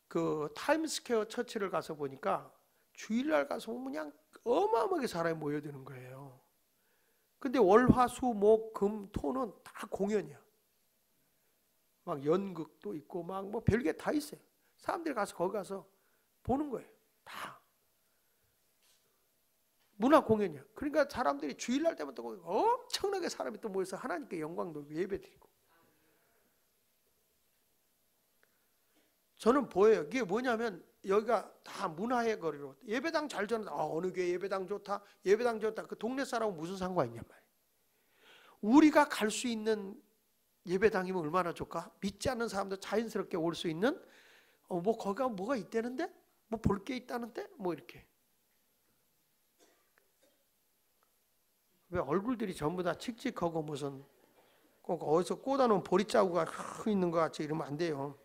그 타임스퀘어 처치를 가서 보니까 주일날 가서 보면 그냥 어마어마하게 사람이 모여드는 거예요. 근데 월, 화, 수, 목, 금, 토는 다 공연이야. 막 연극도 있고 막 뭐 별게 다 있어요. 사람들이 가서 거기 가서 보는 거예요. 다. 문화 공연이야. 그러니까 사람들이 주일날 되면 또 엄청나게 사람이 또 모여서 하나님께 영광 돌리고 예배드리고. 저는 보여요. 이게 뭐냐면 여기가 다 문화의 거리로 예배당 잘 전한다. 어느 교회 예배당 좋다. 예배당 좋다. 그 동네 사람은 무슨 상관이 있냔 말이에요. 우리가 갈 수 있는 예배당이면 얼마나 좋을까? 믿지 않는 사람도 자연스럽게 올 수 있는 뭐 거기가 뭐가 있다는데? 뭐 볼 게 있다는데? 뭐 이렇게. 왜 얼굴들이 전부 다 칙칙하고 무슨 꼭 어디서 꽂아놓은 보리자루가 있는 것 같이 이러면 안 돼요.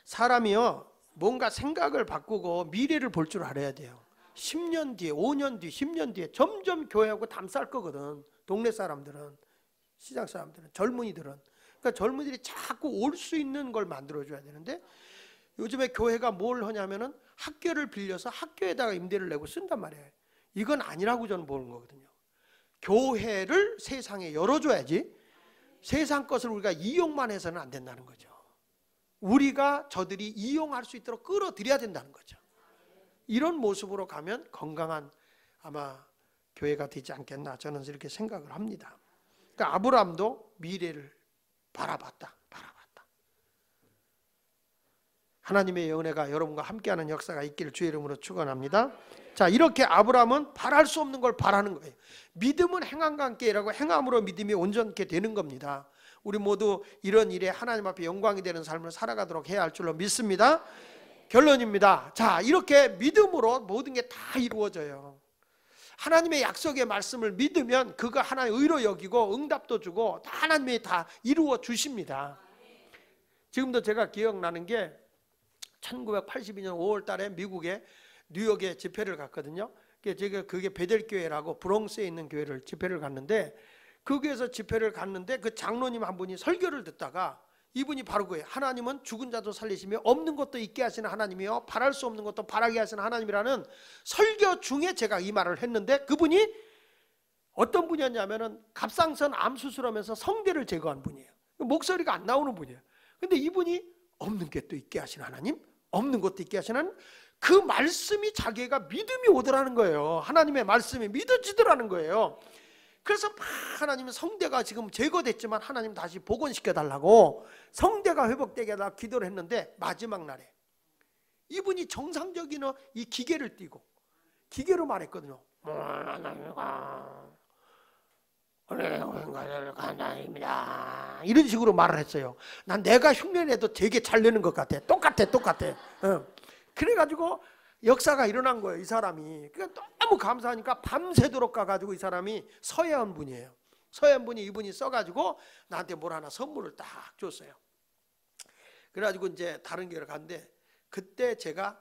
사람이요 뭔가 생각을 바꾸고 미래를 볼 줄 알아야 돼요. 10년 뒤에 5년 뒤에 10년 뒤에 점점 교회하고 담쌀 거거든. 동네 사람들은, 시장 사람들은, 젊은이들은. 그러니까 젊은이들이 자꾸 올 수 있는 걸 만들어줘야 되는데 요즘에 교회가 뭘 하냐면은 학교를 빌려서 학교에다가 임대를 내고 쓴단 말이에요. 이건 아니라고 저는 보는 거거든요. 교회를 세상에 열어줘야지 세상 것을 우리가 이용만 해서는 안 된다는 거죠. 우리가 저들이 이용할 수 있도록 끌어들여야 된다는 거죠. 이런 모습으로 가면 건강한 아마 교회가 되지 않겠나 저는 이렇게 생각을 합니다. 그러니까 아브라함도 미래를 바라봤다. 하나님의 은혜가 여러분과 함께하는 역사가 있기를 주의 이름으로 축원합니다. 자, 이렇게 아브라함은 바랄 수 없는 걸 바라는 거예요. 믿음은 행함과 함께 일하고 행함으로 믿음이 온전케 되는 겁니다. 우리 모두 이런 일에 하나님 앞에 영광이 되는 삶을 살아가도록 해야 할 줄로 믿습니다. 결론입니다. 자, 이렇게 믿음으로 모든 게 다 이루어져요. 하나님의 약속의 말씀을 믿으면 그거 하나의 의로 여기고 응답도 주고 다 하나님이 다 이루어 주십니다. 지금도 제가 기억나는 게 1982년 5월 달에 미국에 뉴욕에 집회를 갔거든요. 제가 그게 베델교회라고 브롱스에 있는 교회를 집회를 갔는데 거기에서 집회를 갔는데 그 장로님 한 분이 설교를 듣다가 이분이 바로 그거예요. 하나님은 죽은 자도 살리시며 없는 것도 있게 하시는 하나님이요 바랄 수 없는 것도 바라게 하시는 하나님이라는 설교 중에 제가 이 말을 했는데 그분이 어떤 분이었냐면은 갑상선 암 수술하면서 성대를 제거한 분이에요. 목소리가 안 나오는 분이에요. 근데 이분이 없는 게 또 있게 하시는 하나님, 없는 것도 있게 하시는 그 말씀이 자기가 믿음이 오더라는 거예요. 하나님의 말씀이 믿어지더라는 거예요. 그래서 막 하나님은 성대가 지금 제거됐지만 하나님 다시 복원시켜달라고 성대가 회복되게 해달라고 기도를 했는데 마지막 날에 이분이 정상적인 이 기계를 띄고 기계로 말했거든요. 이런 식으로 말을 했어요. 난 내가 흉내내도 되게 잘 내는 것 같아. 똑같아. 그래가지고 역사가 일어난 거예요. 이 사람이. 그러니까 너무 감사하니까 밤새도록 가가지고 이 사람이 서해안 분이에요. 서해안 분이 이분이 써가지고 나한테 뭘 하나 선물을 딱 줬어요. 그래가지고 이제 다른 교회를 갔는데 그때 제가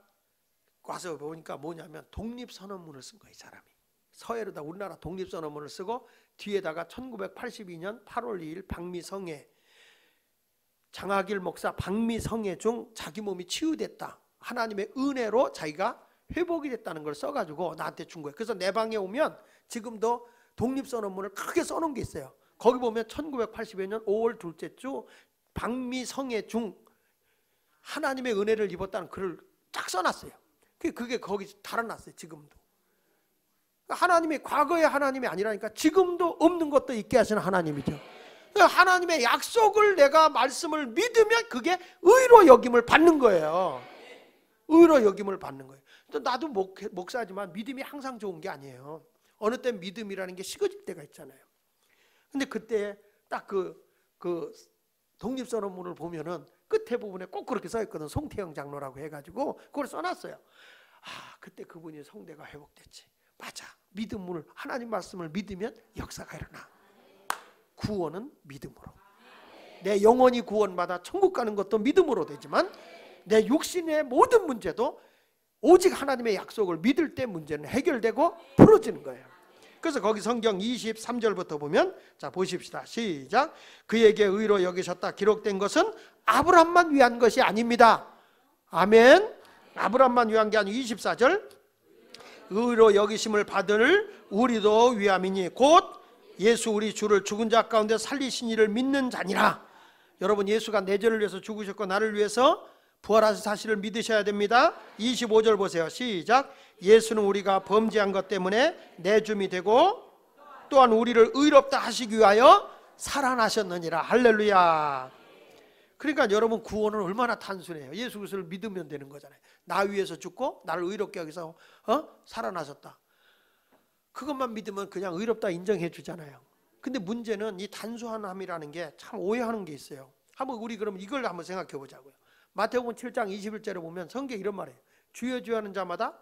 와서 보니까 뭐냐면 독립선언문을 쓴 거예요. 이 사람이. 서해로다 우리나라 독립선언문을 쓰고 뒤에다가 1982년 8월 2일 박미성애 장하길 목사 박미성애 중 자기 몸이 치유됐다. 하나님의 은혜로 자기가 회복이 됐다는 걸 써가지고 나한테 준 거예요. 그래서 내 방에 오면 지금도 독립선언문을 크게 써놓은 게 있어요. 거기 보면 1982년 5월 둘째 주 박미성애 중 하나님의 은혜를 입었다는 글을 쫙 써놨어요. 그게 거기 달아놨어요. 지금도. 하나님이 과거의 하나님이 아니라니까 지금도 없는 것도 있게 하시는 하나님이죠. 하나님의 약속을 내가 말씀을 믿으면 그게 의로 여김을 받는 거예요. 의로 여김을 받는 거예요. 나도 목사지만 믿음이 항상 좋은 게 아니에요. 어느 때 믿음이라는 게 식어질 때가 있잖아요. 근데 그때 딱 그 독립선언문을 보면은 끝에 부분에 꼭 그렇게 써있거든. 송태영 장로라고 해가지고 그걸 써놨어요. 아, 그때 그분이 성대가 회복됐지. 맞아. 믿음을 하나님 말씀을 믿으면 역사가 일어나. 구원은 믿음으로. 내 영혼이 구원받아 천국 가는 것도 믿음으로 되지만 내 육신의 모든 문제도 오직 하나님의 약속을 믿을 때 문제는 해결되고 풀어지는 거예요. 그래서 거기 성경 23절부터 보면 자 보십시다. 시작. 그에게 의로 여기셨다 기록된 것은 아브라함만 위한 것이 아닙니다. 아멘. 아브라함만 위한 게 아니고 24절 의로 여기심을 받을 우리도 위함이니 곧 예수 우리 주를 죽은 자 가운데 살리신 이를 믿는 자니라. 여러분 예수가 내 죄를 위해서 죽으셨고 나를 위해서 부활하신 사실을 믿으셔야 됩니다. 25절 보세요. 시작. 예수는 우리가 범죄한 것 때문에 내줌이 되고 또한 우리를 의롭다 하시기 위하여 살아나셨느니라. 할렐루야. 그러니까 여러분, 구원은 얼마나 단순해요. 예수 그리스도를 믿으면 되는 거잖아요. 나 위해서 죽고 나를 의롭게 하기 위해서 살아나셨다. 그것만 믿으면 그냥 의롭다 인정해 주잖아요. 근데 문제는 이 단순함이라는 게 참 오해하는 게 있어요. 한번 우리 그럼 이걸 한번 생각해 보자고요. 마태복음 7장 21절에 보면 성경에 이런 말이에요. 주여 주여 하는 자마다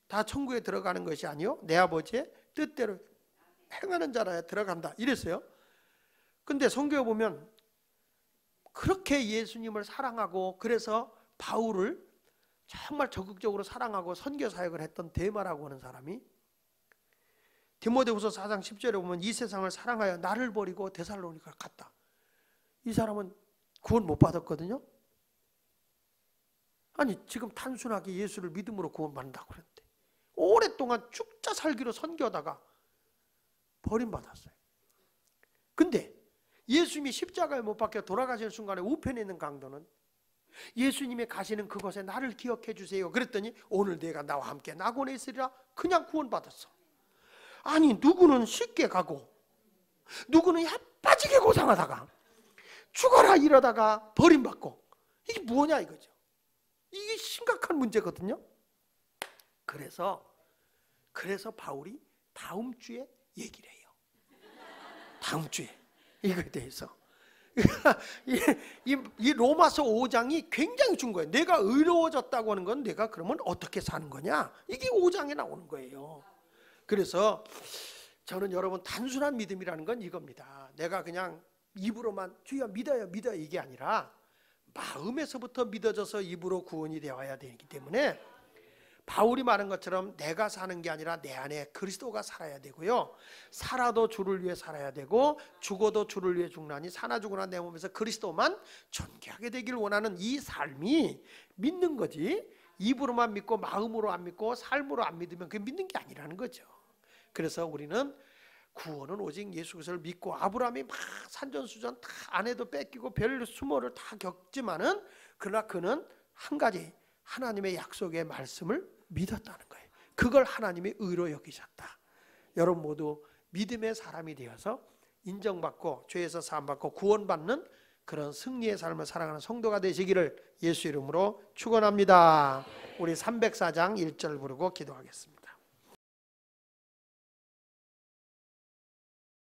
다 천국에 들어가는 것이 아니요 내 아버지의 뜻대로 행하는 자라야 들어간다 이랬어요. 근데 성경에 보면 그렇게 예수님을 사랑하고 그래서 바울을 정말 적극적으로 사랑하고 선교 사역을 했던 데마라고 하는 사람이 디모데후서 4장 10절에 보면 이 세상을 사랑하여 나를 버리고 데살로니가를 갔다. 이 사람은 구원 못 받았거든요. 아니 지금 단순하게 예수를 믿음으로 구원받는다고 그랬는데 오랫동안 죽자 살기로 선교하다가 버림받았어요. 근데 예수님이 십자가에 못 박혀 돌아가시는 순간에 우편에 있는 강도는 예수님이 가시는 그곳에 나를 기억해 주세요 그랬더니 오늘 내가 나와 함께 낙원에 있으리라 그냥 구원받았어. 아니 누구는 쉽게 가고 누구는 핫빠지게 고생하다가 죽어라 이러다가 버림받고 이게 뭐냐 이거죠. 이게 심각한 문제거든요. 그래서 바울이 다음 주에 얘기를 해요. 다음 주에 이거에 대해서 이 로마서 5장이 굉장히 중요해요. 내가 의로워졌다고 하는 건 내가 그러면 어떻게 사는 거냐 이게 5장에 나오는 거예요. 그래서 저는 여러분 단순한 믿음이라는 건 이겁니다. 내가 그냥 입으로만 주여 믿어요 이게 아니라 마음에서부터 믿어져서 입으로 구원이 되어야 되기 때문에 바울이 말한 것처럼 내가 사는 게 아니라 내 안에 그리스도가 살아야 되고요. 살아도 주를 위해 살아야 되고 죽어도 주를 위해 죽나니 사나 죽으나 내 몸에서 그리스도만 존귀하게 되길 원하는 이 삶이 믿는 거지 입으로만 믿고 마음으로 안 믿고 삶으로 안 믿으면 그게 믿는 게 아니라는 거죠. 그래서 우리는 구원은 오직 예수 그리스도를 믿고 아브라함이 막 산전수전 다 아내도 뺏기고 별 수모를 다 겪지만은 그러나 그는 한 가지 하나님의 약속의 말씀을 믿었다는 거예요. 그걸 하나님이 의로 여기셨다. 여러분 모두 믿음의 사람이 되어서 인정받고 죄에서 사함받고 구원받는 그런 승리의 삶을 살아가는 성도가 되시기를 예수 이름으로 축원합니다. 우리 304장 1절 부르고 기도하겠습니다.